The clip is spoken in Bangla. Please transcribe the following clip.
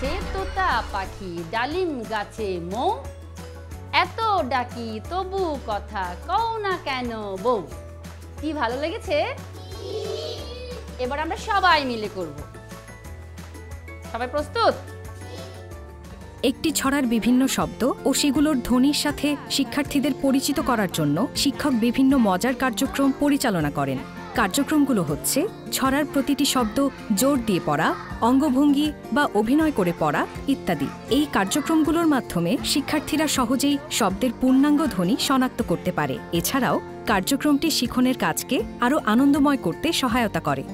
নাচে তোতা পাখি ডালিম গাছে মৌ, এত ডাকি তবু কথা কও না কেন বউ। কি ভালো লেগেছে? এবার আমরা সবাই মিলে করব। সবাই প্রস্তুত? একটি ছড়ার বিভিন্ন শব্দ ও সেগুলোর ধ্বনির সাথে শিক্ষার্থীদের পরিচিত করার জন্য শিক্ষক বিভিন্ন মজার কার্যক্রম পরিচালনা করেন। কার্যক্রমগুলো হচ্ছে ছড়ার প্রতিটি শব্দ জোর দিয়ে পড়া, অঙ্গভঙ্গি বা অভিনয় করে পড়া ইত্যাদি। এই কার্যক্রমগুলোর মাধ্যমে শিক্ষার্থীরা সহজেই শব্দের পূর্ণাঙ্গ ধ্বনি শনাক্ত করতে পারে। এছাড়াও কার্যক্রমটি শিখনের কাজকে আরও আনন্দময় করতে সহায়তা করে।